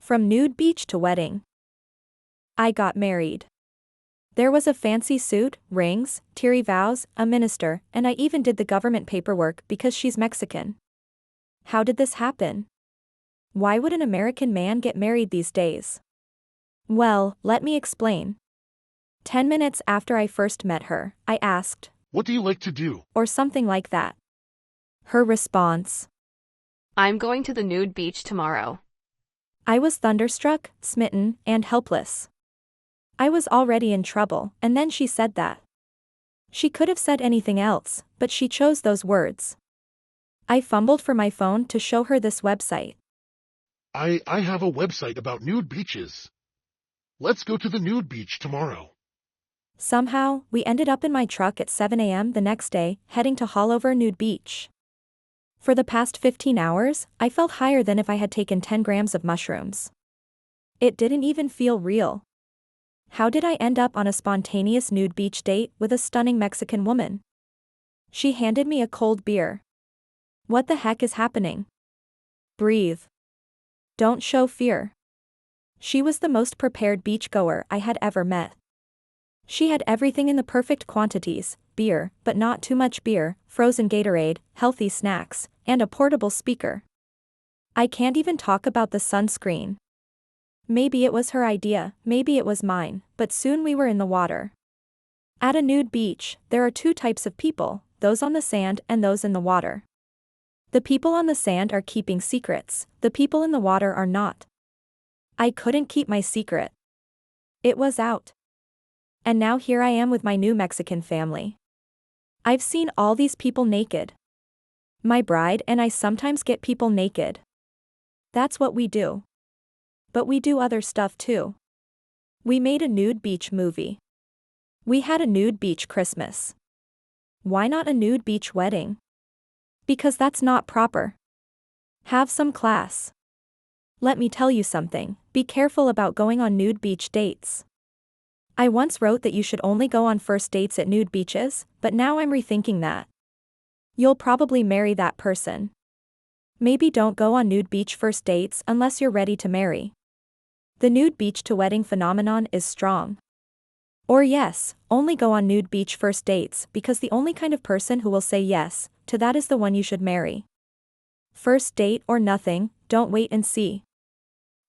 From nude beach to wedding. I got married. There was a fancy suit, rings, teary vows, a minister, and I even did the government paperwork because she's Mexican. How did this happen? Why would an American man get married these days? Well, let me explain. 10 minutes after I first met her, I asked, "What do you like to do?" or something like that. Her response. I'm going to the nude beach tomorrow. I was thunderstruck, smitten, and helpless. I was already in trouble, and then she said that. She could have said anything else, but she chose those words. I fumbled for my phone to show her this website. I have a website about nude beaches. Let's go to the nude beach tomorrow. Somehow, we ended up in my truck at 7 a.m. the next day, heading to Hollover Nude Beach. For the past 15 hours, I felt higher than if I had taken 10 grams of mushrooms. It didn't even feel real. How did I end up on a spontaneous nude beach date with a stunning Mexican woman? She handed me a cold beer. What the heck is happening? Breathe. Don't show fear. She was the most prepared beachgoer I had ever met. She had everything in the perfect quantities: beer, but not too much beer, frozen Gatorade, healthy snacks, and a portable speaker. I can't even talk about the sunscreen. Maybe it was her idea, maybe it was mine, but soon we were in the water. At a nude beach, there are two types of people, those on the sand and those in the water. The people on the sand are keeping secrets, the people in the water are not. I couldn't keep my secret. It was out. And now here I am with my new Mexican family. I've seen all these people naked. My bride and I sometimes get people naked. That's what we do. But we do other stuff too. We made a nude beach movie. We had a nude beach Christmas. Why not a nude beach wedding? Because that's not proper. Have some class. Let me tell you something, be careful about going on nude beach dates. I once wrote that you should only go on first dates at nude beaches, but now I'm rethinking that. You'll probably marry that person. Maybe don't go on nude beach first dates unless you're ready to marry. The nude beach to wedding phenomenon is strong. Or yes, only go on nude beach first dates because the only kind of person who will say yes to that is the one you should marry. First date or nothing, don't wait and see.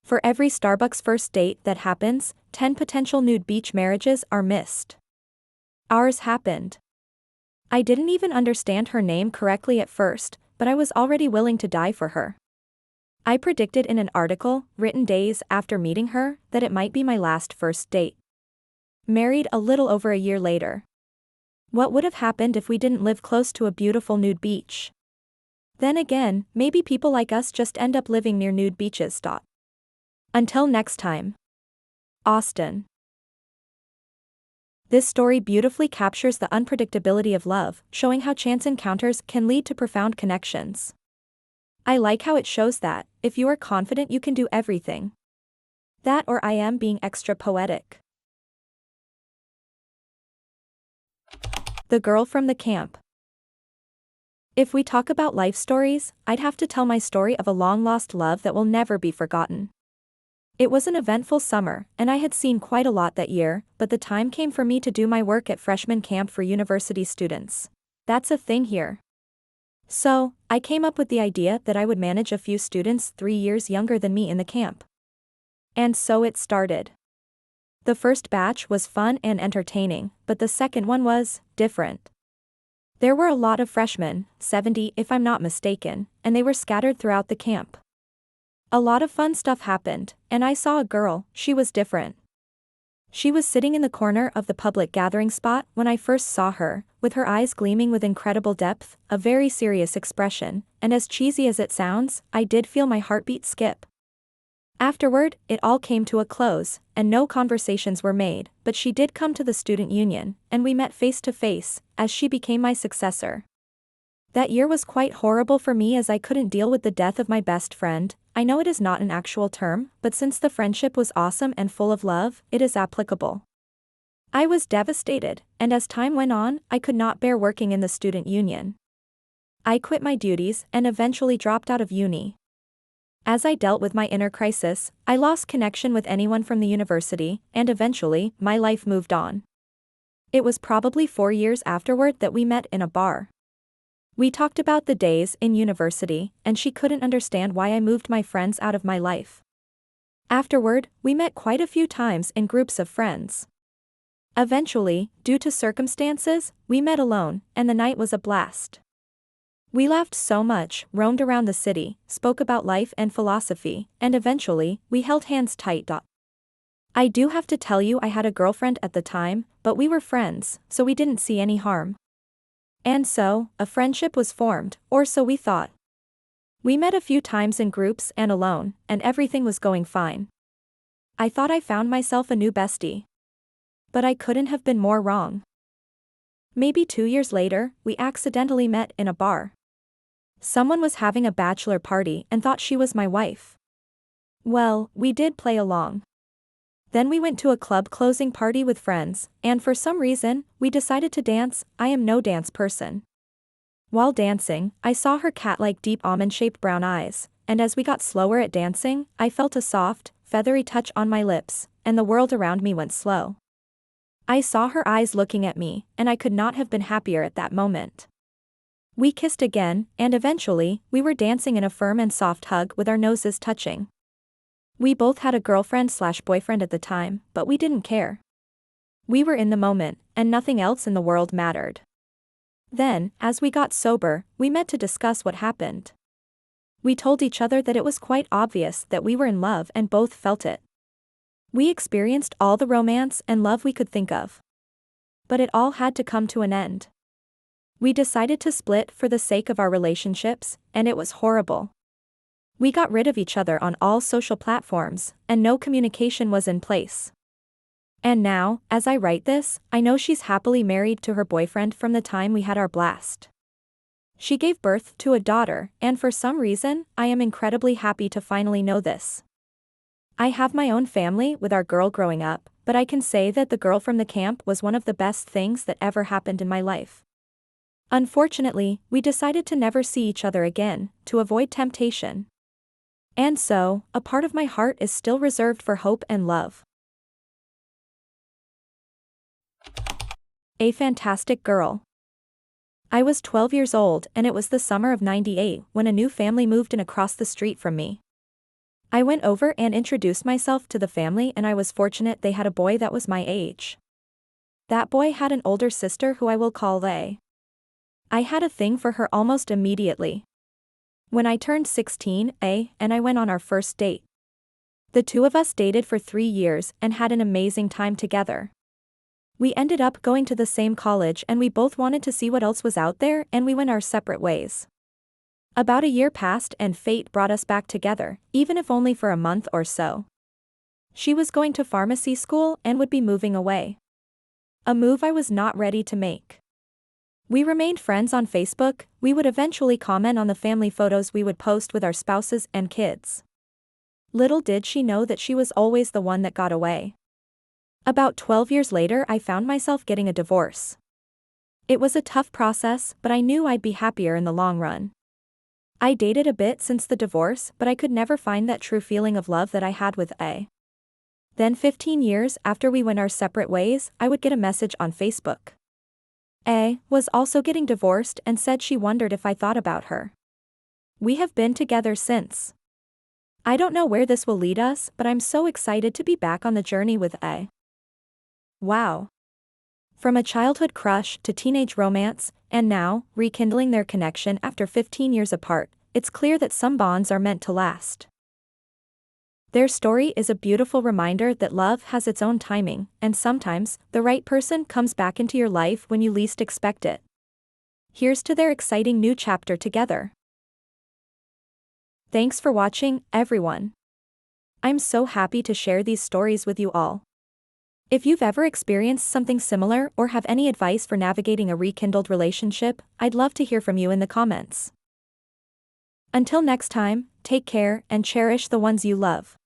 For every Starbucks first date that happens, 10 potential nude beach marriages are missed. Ours happened. I didn't even understand her name correctly at first, but I was already willing to die for her. I predicted in an article, written days after meeting her, that it might be my last first date. Married a little over a year later. What would have happened if we didn't live close to a beautiful nude beach? Then again, maybe people like us just end up living near nude beaches. Until next time. Austin. This story beautifully captures the unpredictability of love, showing how chance encounters can lead to profound connections. I like how it shows that, if you are confident you can do everything. That or I am being extra poetic. The girl from the camp. If we talk about life stories, I'd have to tell my story of a long-lost love that will never be forgotten. It was an eventful summer, and I had seen quite a lot that year, but the time came for me to do my work at freshman camp for university students. That's a thing here. So, I came up with the idea that I would manage a few students 3 years younger than me in the camp. And so it started. The first batch was fun and entertaining, but the second one was different. There were a lot of freshmen, 70 if I'm not mistaken, and they were scattered throughout the camp. A lot of fun stuff happened, and I saw a girl. She was different. She was sitting in the corner of the public gathering spot when I first saw her, with her eyes gleaming with incredible depth, a very serious expression, and as cheesy as it sounds, I did feel my heartbeat skip. Afterward, it all came to a close, and no conversations were made, but she did come to the student union, and we met face to face, as she became my successor. That year was quite horrible for me as I couldn't deal with the death of my best friend. I know it is not an actual term, but since the friendship was awesome and full of love, it is applicable. I was devastated, and as time went on, I could not bear working in the student union. I quit my duties and eventually dropped out of uni. As I dealt with my inner crisis, I lost connection with anyone from the university, and eventually, my life moved on. It was probably 4 years afterward that we met in a bar. We talked about the days in university, and she couldn't understand why I moved my friends out of my life. Afterward, we met quite a few times in groups of friends. Eventually, due to circumstances, we met alone, and the night was a blast. We laughed so much, roamed around the city, spoke about life and philosophy, and eventually, we held hands tight. I do have to tell you I had a girlfriend at the time, but we were friends, so we didn't see any harm. And so, a friendship was formed, or so we thought. We met a few times in groups and alone, and everything was going fine. I thought I found myself a new bestie. But I couldn't have been more wrong. Maybe 2 years later, we accidentally met in a bar. Someone was having a bachelor party and thought she was my wife. Well, we did play along. Then we went to a club closing party with friends, and for some reason, we decided to dance. I am no dance person. While dancing, I saw her cat-like deep almond-shaped brown eyes, and as we got slower at dancing, I felt a soft, feathery touch on my lips, and the world around me went slow. I saw her eyes looking at me, and I could not have been happier at that moment. We kissed again, and eventually, we were dancing in a firm and soft hug with our noses touching. We both had a girlfriend/boyfriend at the time, but we didn't care. We were in the moment, and nothing else in the world mattered. Then, as we got sober, we met to discuss what happened. We told each other that it was quite obvious that we were in love and both felt it. We experienced all the romance and love we could think of. But it all had to come to an end. We decided to split for the sake of our relationships, and it was horrible. We got rid of each other on all social platforms, and no communication was in place. And now, as I write this, I know she's happily married to her boyfriend from the time we had our blast. She gave birth to a daughter, and for some reason, I am incredibly happy to finally know this. I have my own family with our girl growing up, but I can say that the girl from the camp was one of the best things that ever happened in my life. Unfortunately, we decided to never see each other again, to avoid temptation. And so, a part of my heart is still reserved for hope and love. A fantastic girl. I was 12 years old and it was the summer of '98 when a new family moved in across the street from me. I went over and introduced myself to the family and I was fortunate they had a boy that was my age. That boy had an older sister who I will call Lay. I had a thing for her almost immediately. When I turned 16, and I went on our first date. The two of us dated for 3 years and had an amazing time together. We ended up going to the same college and we both wanted to see what else was out there and we went our separate ways. About a year passed and fate brought us back together, even if only for a month or so. She was going to pharmacy school and would be moving away. A move I was not ready to make. We remained friends on Facebook. We would eventually comment on the family photos we would post with our spouses and kids. Little did she know that she was always the one that got away. About 12 years later I found myself getting a divorce. It was a tough process, but I knew I'd be happier in the long run. I dated a bit since the divorce, but I could never find that true feeling of love that I had with A. Then 15 years after we went our separate ways, I would get a message on Facebook. A was also getting divorced and said she wondered if I thought about her. We have been together since. I don't know where this will lead us, but I'm so excited to be back on the journey with A. Wow. From a childhood crush to teenage romance, and now, rekindling their connection after 15 years apart, it's clear that some bonds are meant to last. Their story is a beautiful reminder that love has its own timing, and sometimes, the right person comes back into your life when you least expect it. Here's to their exciting new chapter together. Thanks for watching, everyone. I'm so happy to share these stories with you all. If you've ever experienced something similar or have any advice for navigating a rekindled relationship, I'd love to hear from you in the comments. Until next time, take care and cherish the ones you love.